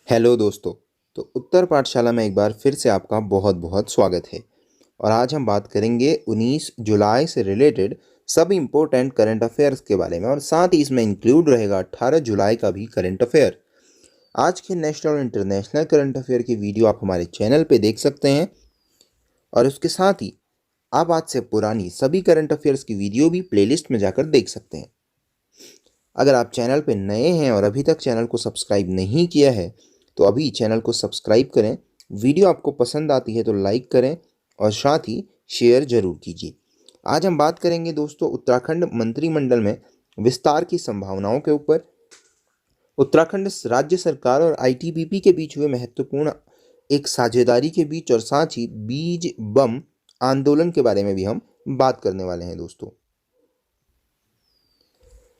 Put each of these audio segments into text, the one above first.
Hello दोस्तों। तो उत्तर पाठशाला में एक बार फिर से आपका बहुत बहुत स्वागत है। और आज हम बात करेंगे 19 जुलाई से रिलेटेड सभी इम्पोर्टेंट करंट अफेयर्स के बारे में, और साथ ही इसमें इंक्लूड रहेगा 18 जुलाई का भी करंट अफेयर। आज के नेशनल और इंटरनेशनल करंट अफेयर की वीडियो आप हमारे चैनल पे देख सकते हैं, और उसके साथ ही आप आज से पुरानी सभी करंट अफेयर्स की वीडियो भी प्लेलिस्ट में जाकर देख सकते हैं। अगर आप चैनल पे नए हैं और अभी तक चैनल को सब्सक्राइब नहीं किया है तो अभी चैनल को सब्सक्राइब करें। वीडियो आपको पसंद आती है तो लाइक करें और साथ ही शेयर जरूर कीजिए। आज हम बात करेंगे दोस्तों उत्तराखंड मंत्रिमंडल में विस्तार की संभावनाओं के ऊपर, उत्तराखंड राज्य सरकार और आईटीबीपी के बीच हुए महत्वपूर्ण एक साझेदारी के बीच, और साथ ही बीज बम आंदोलन के बारे में भी हम बात करने वाले हैं दोस्तों।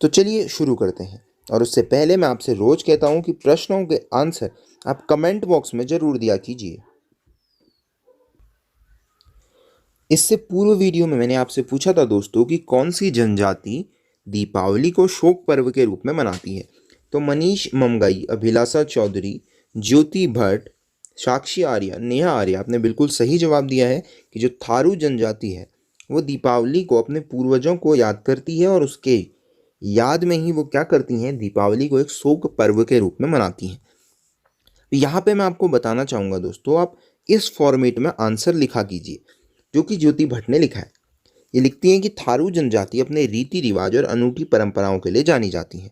तो चलिए शुरू करते हैं। और उससे पहले मैं आपसे रोज कहता हूं कि प्रश्नों के आंसर आप कमेंट बॉक्स में जरूर दिया कीजिए। इससे पूर्व वीडियो में मैंने आपसे पूछा था दोस्तों कि कौन सी जनजाति दीपावली को शोक पर्व के रूप में मनाती है। तो मनीष ममगाई, अभिलाषा चौधरी, ज्योति भट्ट, साक्षी आर्य, नेहा आर्य, आपने बिल्कुल सही जवाब दिया है कि जो थारू जनजाति है वो दीपावली को अपने पूर्वजों को याद करती है, और उसके याद में ही वो क्या करती हैं, दीपावली को एक शोक पर्व के रूप में मनाती हैं। यहाँ पे मैं आपको बताना चाहूँगा दोस्तों, आप इस फॉर्मेट में आंसर लिखा कीजिए जो कि ज्योति भट्ट ने लिखा है। ये लिखती हैं कि थारू जनजाति अपने रीति रिवाज और अनूठी परंपराओं के लिए जानी जाती है।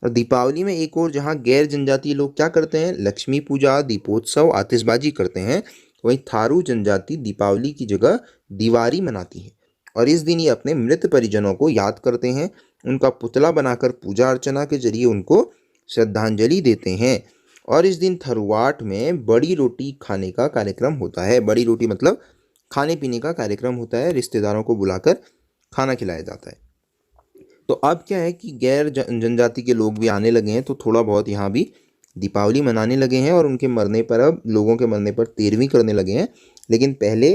और दीपावली में एक और जहाँ गैर जनजातीय लोग क्या करते हैं, लक्ष्मी पूजा, दीपोत्सव, आतिशबाजी करते हैं, वहीं थारू जनजाति दीपावली की जगह दिवाली मनाती है। और इस दिन ये अपने मृत परिजनों को याद करते हैं, उनका पुतला बनाकर पूजा अर्चना के जरिए उनको श्रद्धांजलि देते हैं। और इस दिन थरुआट में बड़ी रोटी खाने का कार्यक्रम होता है। बड़ी रोटी मतलब खाने पीने का कार्यक्रम होता है, रिश्तेदारों को बुलाकर खाना खिलाया जाता है। तो अब क्या है कि गैर जनजाति के लोग भी आने लगे हैं, तो थोड़ा बहुत यहाँ भी दीपावली मनाने लगे हैं, और उनके मरने पर, अब लोगों के मरने पर तेरहवीं करने लगे हैं। लेकिन पहले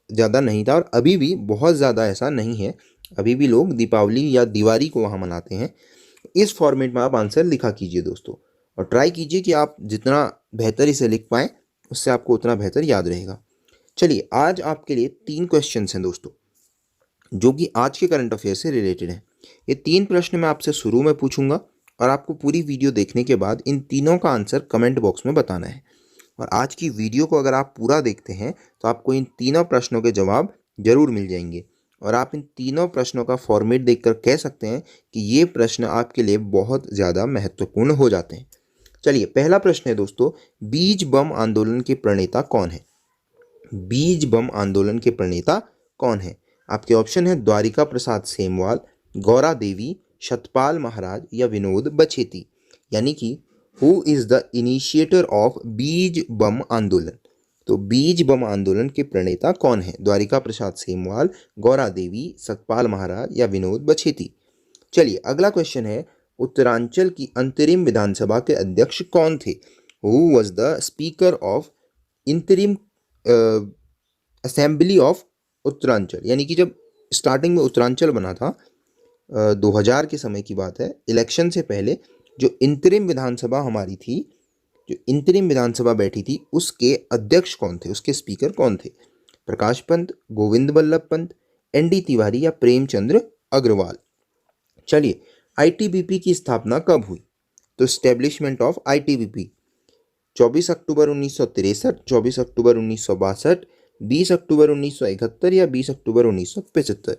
ज़्यादा नहीं था, और अभी भी बहुत ज़्यादा ऐसा नहीं है। अभी भी लोग दीपावली या दिवाली को वहाँ मनाते हैं। इस फॉर्मेट में आप आंसर लिखा कीजिए दोस्तों, और ट्राई कीजिए कि आप जितना बेहतर इसे लिख पाएँ उससे आपको उतना बेहतर याद रहेगा। चलिए, आज आपके लिए 3 क्वेश्चंस हैं दोस्तों, जो कि आज के करंट अफेयर से रिलेटेड हैं। ये 3 प्रश्न मैं आपसे शुरू में पूछूंगा, और आपको पूरी वीडियो देखने के बाद इन तीनों का आंसर कमेंट बॉक्स में बताना है। और आज की वीडियो को अगर आप पूरा देखते हैं तो आपको इन तीनों प्रश्नों के जवाब जरूर मिल जाएंगे, और आप इन तीनों प्रश्नों का फॉर्मेट देखकर कह सकते हैं कि ये प्रश्न आपके लिए बहुत ज़्यादा महत्वपूर्ण हो जाते हैं। चलिए, पहला प्रश्न है दोस्तों, बीज बम आंदोलन के प्रणेता कौन है? बीज बम आंदोलन के प्रणेता कौन है? आपके ऑप्शन है द्वारिका प्रसाद सेमवाल, गौरा देवी, सतपाल महाराज या विनोद बछेती। यानी कि who is the initiator of बीज बम आंदोलन। तो बीज बम आंदोलन के प्रणेता कौन है? द्वारिका प्रसाद सेमवाल, गौरा देवी, सतपाल महाराज या विनोद बछेती। चलिए, अगला क्वेश्चन है, उत्तरांचल की अंतरिम विधानसभा के अध्यक्ष कौन थे? Who was the speaker of interim assembly of Uttaranchal. यानी कि जब स्टार्टिंग में उत्तरांचल बना था, 2000 के समय की बात है, इलेक्शन से पहले जो इंतरिम विधानसभा हमारी थी, जो इंतरिम विधानसभा बैठी थी, उसके अध्यक्ष कौन थे, उसके स्पीकर कौन थे? प्रकाश पंत, गोविंद बल्लभ पंत, एनडी तिवारी या प्रेमचंद्र अग्रवाल। चलिए, आईटीबीपी की स्थापना कब हुई? तो स्टैब्लिशमेंट ऑफ आईटीबीपी 24 अक्टूबर 1963, 24 अक्टूबर 1962, 20 अक्टूबर 1971 या 20 अक्टूबर 1975।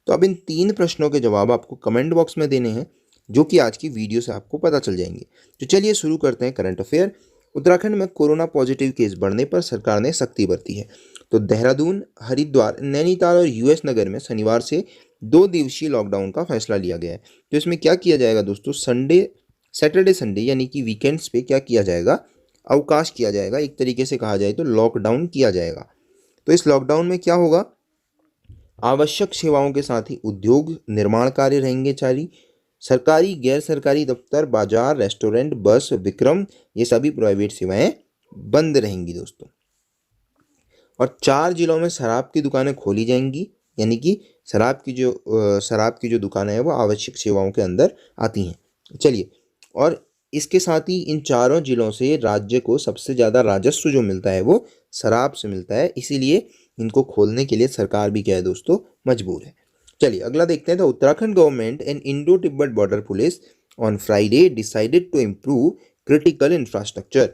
तो अब इन 3 प्रश्नों के जवाब आपको कमेंट बॉक्स में देने हैं, जो कि आज की वीडियो से आपको पता चल जाएंगे। तो चलिए शुरू करते हैं करंट अफेयर। उत्तराखंड में कोरोना पॉजिटिव केस बढ़ने पर सरकार ने सख्ती बरती है। तो देहरादून, हरिद्वार, नैनीताल और यूएस नगर में शनिवार से 2 दिवसीय लॉकडाउन का फैसला लिया गया है। तो इसमें क्या किया जाएगा दोस्तों, सैटरडे संडे यानी कि वीकेंड्स पे क्या किया जाएगा, अवकाश किया जाएगा। एक तरीके से कहा जाए तो लॉकडाउन किया जाएगा। तो इस लॉकडाउन में क्या होगा, आवश्यक सेवाओं के साथ ही उद्योग, निर्माण कार्य रहेंगे जारी। सरकारी, गैर सरकारी दफ्तर, बाजार, रेस्टोरेंट, बस, विक्रम, ये सभी प्राइवेट सेवाएं बंद रहेंगी दोस्तों। और 4 जिलों में शराब की दुकानें खोली जाएंगी। यानी कि शराब की जो दुकानें हैं वो आवश्यक सेवाओं के अंदर आती हैं। चलिए, और इसके साथ ही इन चारों जिलों से राज्य को सबसे ज़्यादा राजस्व जो मिलता है वो शराब से मिलता है, इसीलिए इनको खोलने के लिए सरकार भी क्या है दोस्तों, मजबूर है। चलिए अगला देखते हैं। तो Uttarakhand government and Indo Tibet border police on Friday decided to improve critical infrastructure.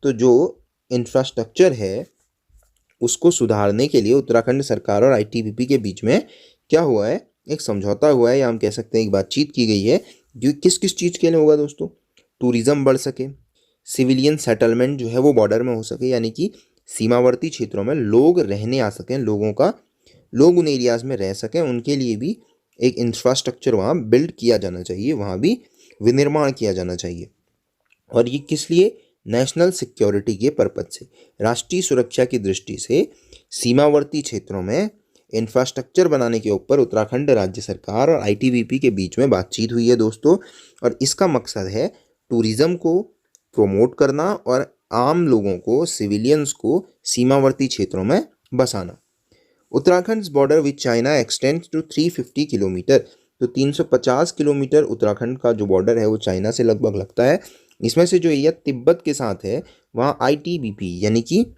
तो जो इंफ्रास्ट्रक्चर है उसको सुधारने के लिए उत्तराखंड सरकार और आईटीबीपी के बीच में क्या हुआ है, एक समझौता हुआ है, या हम कह सकते हैं एक बातचीत की गई है। जो किस किस चीज़ के लिए होगा दोस्तों, टूरिज्म बढ़ सके, सिविलियन सेटलमेंट जो है वो बॉर्डर में हो सके, यानी कि सीमावर्ती क्षेत्रों में लोग रहने आ सकें, लोग उन एरियाज़ में रह सकें, उनके लिए भी एक इंफ्रास्ट्रक्चर वहाँ बिल्ड किया जाना चाहिए, वहाँ भी विनिर्माण किया जाना चाहिए। और ये किस लिए, नेशनल सिक्योरिटी के पर्पज से, राष्ट्रीय सुरक्षा की दृष्टि से सीमावर्ती क्षेत्रों में इंफ्रास्ट्रक्चर बनाने के ऊपर उत्तराखंड राज्य सरकार और आईटीबीपी के बीच में बातचीत हुई है दोस्तों। और इसका मकसद है टूरिज्म को प्रोमोट करना और आम लोगों को, सिविलियंस को सीमावर्ती क्षेत्रों में बसाना। Uttarakhand border with China extends to 350 kilometre. तो 350 किलोमीटर उत्तराखंड का जो बॉर्डर है वो चाइना से लगभग लगता है। इसमें से जो एरिया तिब्बत के साथ है वहाँ आईटीबीपी यानी कि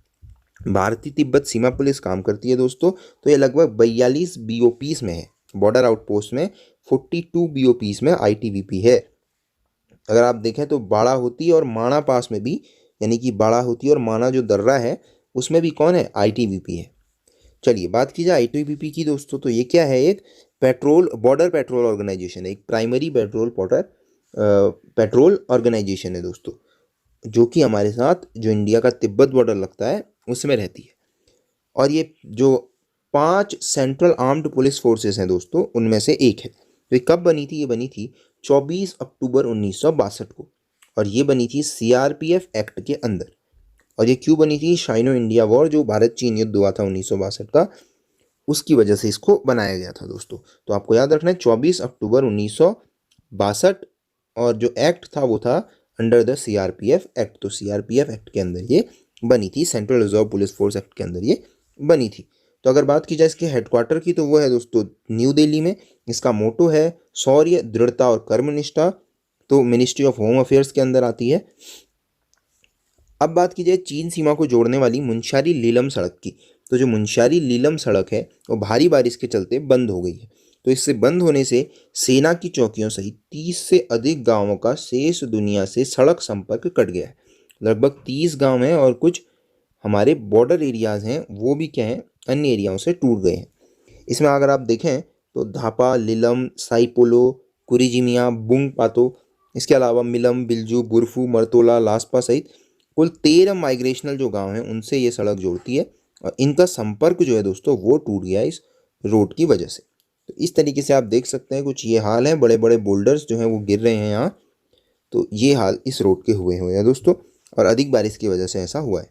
भारतीय तिब्बत सीमा पुलिस काम करती है दोस्तों। तो ये लगभग 42 बीओपीस में है, बॉर्डर आउटपोस्ट में 42 बीओपीस में आईटीबीपी है। अगर आप देखें तो बाड़ाहोती और माणा पास में भी, यानी कि बाड़ाहोती और माणा जो दर्रा है उसमें भी कौन है, आईटीबीपी है। चलिए बात की जाए आईटीबीपी की दोस्तों, तो ये क्या है, एक बॉर्डर पेट्रोल ऑर्गेनाइजेशन है, एक प्राइमरी पेट्रोल ऑर्गेनाइजेशन है दोस्तों, जो कि हमारे साथ जो इंडिया का तिब्बत बॉर्डर लगता है उसमें रहती है। और ये जो 5 सेंट्रल आर्म्ड पुलिस फोर्सेस हैं दोस्तों उनमें से एक है। तो ये कब बनी थी, ये बनी थी 24 अक्टूबर 1962 को, और ये बनी थी सीआरपीएफ एक्ट के अंदर। और ये क्यों बनी थी, शाइनो इंडिया वॉर, जो भारत चीन युद्ध हुआ था 1962 का, उसकी वजह से इसको बनाया गया था दोस्तों। तो आपको याद रखना है 24 अक्टूबर 1962, और जो एक्ट था वो था अंडर द सीआरपीएफ एक्ट। तो सीआरपीएफ एक्ट के अंदर ये बनी थी, central reserve police force act के अंदर ये बनी थी। तो अगर बात की जाए इसके हेडक्वार्टर की, तो वो है दोस्तों न्यू दिल्ली में। इसका मोटो है शौर्य, दृढ़ता और कर्मनिष्ठा। तो मिनिस्ट्री ऑफ होम अफेयर्स के अंदर आती है। अब बात की जाए चीन सीमा को जोड़ने वाली मुनस्यारी लीलम सड़क की, तो जो मुनस्यारी लीलम सड़क है वो भारी बारिश के चलते बंद हो गई है। तो इससे बंद होने से सेना की चौकियों सहित 30 से अधिक गांवों का शेष दुनिया से सड़क संपर्क कट गया है। लगभग 30 गांव हैं और कुछ हमारे बॉर्डर एरियाज़ हैं वो भी क्या हैं, अन्य एरियाओं से टूट गए हैं। इसमें अगर आप देखें तो धापा, लीलम, साइपोलो, कुरिजिमिया, बुंग पातो, इसके अलावा मिलम, बिल्जू, बुरफू, मर्तोला, लास्पा सहित कुल 13 माइग्रेशनल जो गांव हैं उनसे ये सड़क जोड़ती है। और इनका संपर्क जो है दोस्तों वो टूट गया इस रोड की वजह से। तो इस तरीके से आप देख सकते हैं कुछ ये हाल है, बड़े बड़े बोल्डर्स जो हैं वो गिर रहे हैं यहाँ। तो ये हाल इस रोड के हुए हैं दोस्तों, और अधिक बारिश की वजह से ऐसा हुआ है।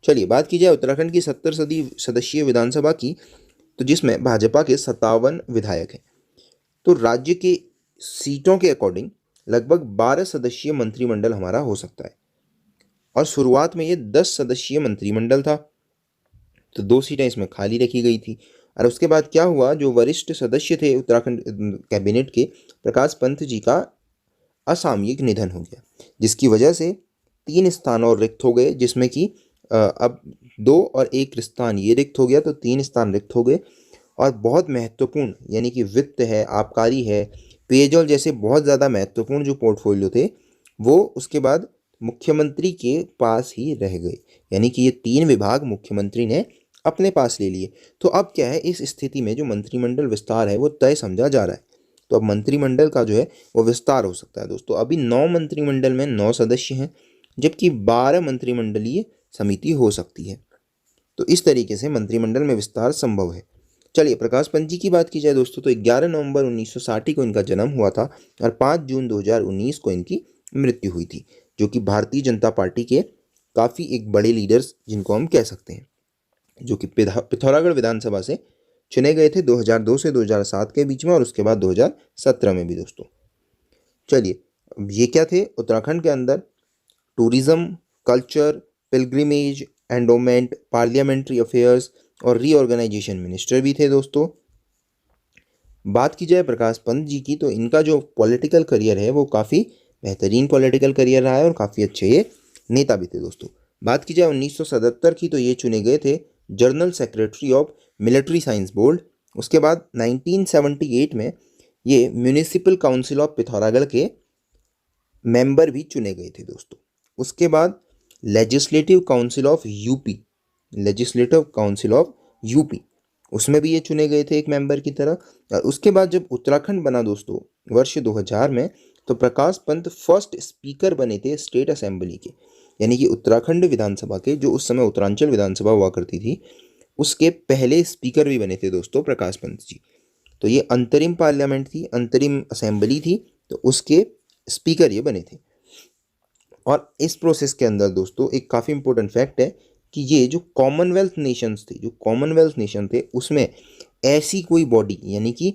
चलिए बात की जाए उत्तराखंड की 70 सदस्यीय विधानसभा की, तो जिसमें भाजपा के 57 विधायक हैं। तो राज्य के सीटों के अकॉर्डिंग लगभग 12 सदस्यीय मंत्रिमंडल हमारा हो सकता है। और शुरुआत में ये 10 सदस्यीय मंत्रिमंडल था, तो 2 सीटें इसमें खाली रखी गई थी। और उसके बाद क्या हुआ, जो वरिष्ठ सदस्य थे उत्तराखंड कैबिनेट के, प्रकाश पंत जी का असामयिक निधन हो गया, जिसकी वजह से 3 स्थान और रिक्त हो गए, जिसमें कि अब 2 और 1 स्थान ये रिक्त हो गया, तो 3 स्थान रिक्त हो गए। और बहुत महत्वपूर्ण, यानी कि वित्त है, आबकारी है, पेयजल जैसे बहुत ज़्यादा महत्वपूर्ण जो पोर्टफोलियो थे वो उसके बाद मुख्यमंत्री के पास ही रह गए, यानी कि ये 3 विभाग मुख्यमंत्री ने अपने पास ले लिए। तो अब क्या है, इस स्थिति में जो मंत्रिमंडल विस्तार है वो तय समझा जा रहा है। तो अब मंत्रिमंडल का जो है वो विस्तार हो सकता है दोस्तों। अभी 9 मंत्रिमंडल में 9 सदस्य हैं, जबकि 12 मंत्रिमंडलीय समिति हो सकती है। तो इस तरीके से मंत्रिमंडल में विस्तार संभव है। चलिए प्रकाश पंत जी की बात की जाए दोस्तों, तो 11 नवंबर 1960 को इनका जन्म हुआ था और 5 जून 2019 को इनकी मृत्यु हुई थी, जो कि भारतीय जनता पार्टी के काफ़ी एक बड़े लीडर्स जिनको हम कह सकते हैं, जो कि पिथौरागढ़ विधानसभा से चुने गए थे 2002 से 2007 के बीच में, और उसके बाद 2017 में भी दोस्तों। चलिए ये क्या थे, उत्तराखंड के अंदर tourism, culture, pilgrimage, endowment, parliamentary affairs और रीऑर्गेनाइजेशन मिनिस्टर भी थे दोस्तों। बात की जाए प्रकाश पंत जी की, तो इनका जो पॉलिटिकल करियर है वो काफ़ी बेहतरीन पॉलिटिकल करियर रहा है और काफ़ी अच्छे ये नेता भी थे दोस्तों। बात की जाए 1977 की तो ये चुने गए थे general secretary of military science board. उसके बाद 1978 में ये म्यूनिसिपल काउंसिल ऑफ पिथौरागढ़ के मेंबर भी चुने गए थे दोस्तों। उसके बाद legislative council of UP, legislative council of UP, उसमें भी ये चुने गए थे एक मेंबर की तरह। और उसके बाद जब उत्तराखंड बना दोस्तों वर्ष 2000 में, तो प्रकाश पंत फर्स्ट स्पीकर बने थे स्टेट असेंबली के, यानी कि उत्तराखंड विधानसभा के, जो उस समय उत्तरांचल विधानसभा हुआ करती थी, उसके पहले स्पीकर भी बने थे दोस्तों प्रकाश पंत जी। तो ये अंतरिम पार्लियामेंट थी, अंतरिम असेंबली थी, तो उसके स्पीकर ये बने थे। और इस प्रोसेस के अंदर दोस्तों एक काफ़ी इंपॉर्टेंट फैक्ट है कि ये जो कॉमनवेल्थ नेशंस थे, जो कॉमनवेल्थ नेशन थे, उसमें ऐसी कोई बॉडी, यानी कि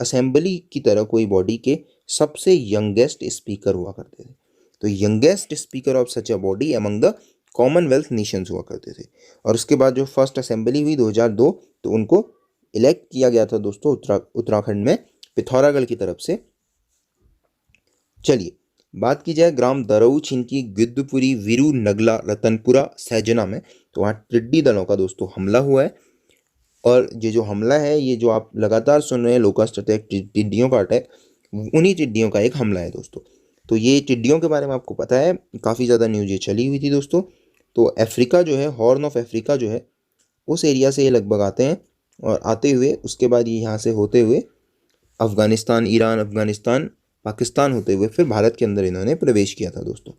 असेंबली की तरह कोई बॉडी के सबसे यंगेस्ट स्पीकर हुआ करते थे। तो youngest speaker of such a body among the Commonwealth Nations हुआ करते थे। और उसके बाद जो फर्स्ट असेंबली हुई 2002, तो उनको इलेक्ट किया गया था दोस्तों उत्तराखंड में पिथौरागढ़ की तरफ से। चलिए बात की जाए ग्राम दरऊ छिनकी गिद्धपुरी वीरू नगला रतनपुरा सहजना में, तो वहाँ टिड्डी दलों का दोस्तों हमला हुआ है। और ये जो हमला है, ये जो आप लगातार सुन रहे हैं लोकस्ट अटैक, टिड्डियों का अटैक, उन्हीं टिड्डियों का एक हमला है दोस्तों। तो ये टिड्डियों के बारे में आपको पता है, काफ़ी ज़्यादा न्यूज़ ये चली हुई थी दोस्तों। तो अफ्रीका जो है, हॉर्न ऑफ अफ्रीका जो है, उस एरिया से ये लगभग आते हैं, और आते हुए उसके बाद ये यहाँ से होते हुए अफ़गानिस्तान, ईरान, अफ़गानिस्तान, पाकिस्तान होते हुए फिर भारत के अंदर इन्होंने प्रवेश किया था दोस्तों।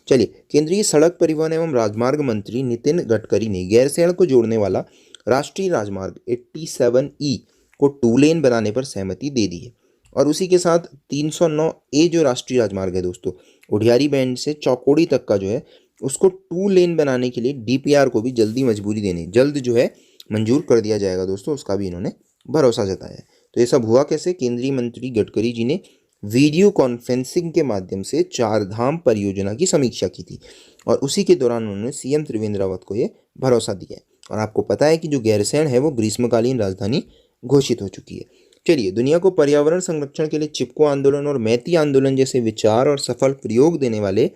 चलिए, केंद्रीय सड़क परिवहन एवं राजमार्ग मंत्री नितिन गडकरी ने गैरसैंण को जोड़ने वाला राष्ट्रीय राजमार्ग 87E को 2 लेन बनाने पर सहमति दे दी है। और उसी के साथ 309A जो राष्ट्रीय राजमार्ग है दोस्तों, उढियारी बैंड से चौकोड़ी तक का जो है, उसको 2 लेन बनाने के लिए DPR को भी जल्द जो है मंजूर कर दिया जाएगा दोस्तों, उसका भी इन्होंने भरोसा जताया है। तो ये सब हुआ कैसे? केंद्रीय मंत्री गडकरी जी ने वीडियो कॉन्फ्रेंसिंग के माध्यम से 4 धाम परियोजना की समीक्षा की थी, और उसी के दौरान उन्होंने CM त्रिवेंद्र रावत को ये भरोसा दिया है। और आपको पता है कि जो गैरसैंण है वो ग्रीष्मकालीन राजधानी घोषित हो चुकी है। चलिए, दुनिया को पर्यावरण संरक्षण के लिए चिपको आंदोलन और मैती आंदोलन जैसे विचार और सफल प्रयोग देने वाले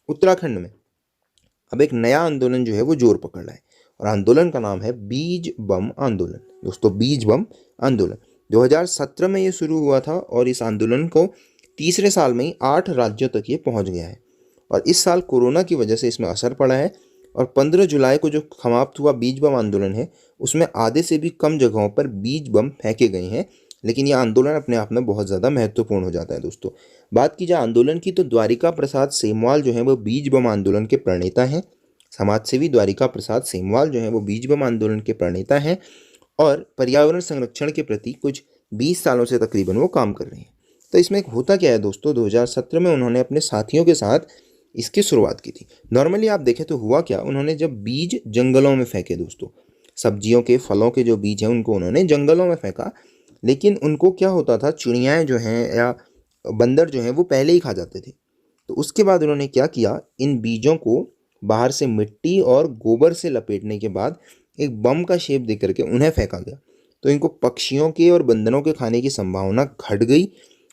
उत्तराखंड में अब एक नया आंदोलन जो है वो जोर पकड़ रहा है, और आंदोलन का नाम है बीज बम आंदोलन दोस्तों। बीज बम आंदोलन 2017 में ये शुरू हुआ था, और इस आंदोलन को तीसरे साल में ही 8 राज्यों तक ये पहुंच गया है। और इस साल कोरोना की वजह से इसमें असर पड़ा है, और 15 जुलाई को जो समाप्त हुआ बीज बम आंदोलन है, उसमें आधे से भी कम जगहों पर बीज बम फेंके गए हैं। लेकिन यह आंदोलन अपने आप में बहुत ज़्यादा महत्वपूर्ण हो जाता है दोस्तों। बात की जाए आंदोलन की, तो द्वारिका प्रसाद सेमवाल जो है वो बीज बम आंदोलन के प्रणेता हैं। समाजसेवी द्वारिका प्रसाद सेमवाल जो है वो बीज बम आंदोलन के प्रणेता हैं, और पर्यावरण संरक्षण के प्रति कुछ 20 सालों से तकरीबन वो काम कर रहे हैं। तो इसमें होता क्या है दोस्तों, 2017 में उन्होंने अपने साथियों के साथ इसकी शुरुआत की थी। नॉर्मली आप देखें तो हुआ क्या, उन्होंने जब बीज जंगलों में फेंके दोस्तों, सब्जियों के, फलों के जो बीज हैं उनको उन्होंने जंगलों में फेंका, लेकिन उनको क्या होता था, चिड़ियाएँ जो हैं या बंदर जो हैं वो पहले ही खा जाते थे। तो उसके बाद उन्होंने क्या किया, इन बीजों को बाहर से मिट्टी और गोबर से लपेटने के बाद एक बम का शेप दे करके उन्हें फेंका गया। तो इनको पक्षियों के और बंदरों के खाने की संभावना घट गई,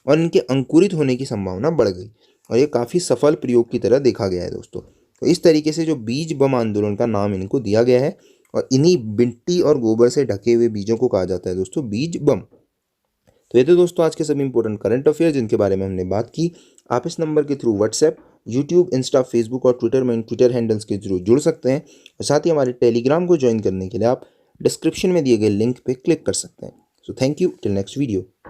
और इनके अंकुरित होने की संभावना बढ़ गई, और ये काफ़ी सफल प्रयोग की तरह देखा गया है दोस्तों। तो इस तरीके से जो बीज बम आंदोलन का नाम इनको दिया गया है, और इन्हीं मिट्टी और गोबर से ढके हुए बीजों को कहा जाता है दोस्तों बीज बम। तो ये तो दोस्तों आज के सभी इंपॉर्टेंट करंट अफेयर जिनके बारे में हमने बात की। आप इस नंबर के through WhatsApp, YouTube, Insta, Facebook और ट्विटर में ट्विटर हैंडल्स के थ्रू जुड़ सकते हैं, और साथ ही हमारे टेलीग्राम को ज्वाइन करने के लिए आप डिस्क्रिप्शन में दिए गए लिंक पे क्लिक कर सकते हैं। So thank you, till next video.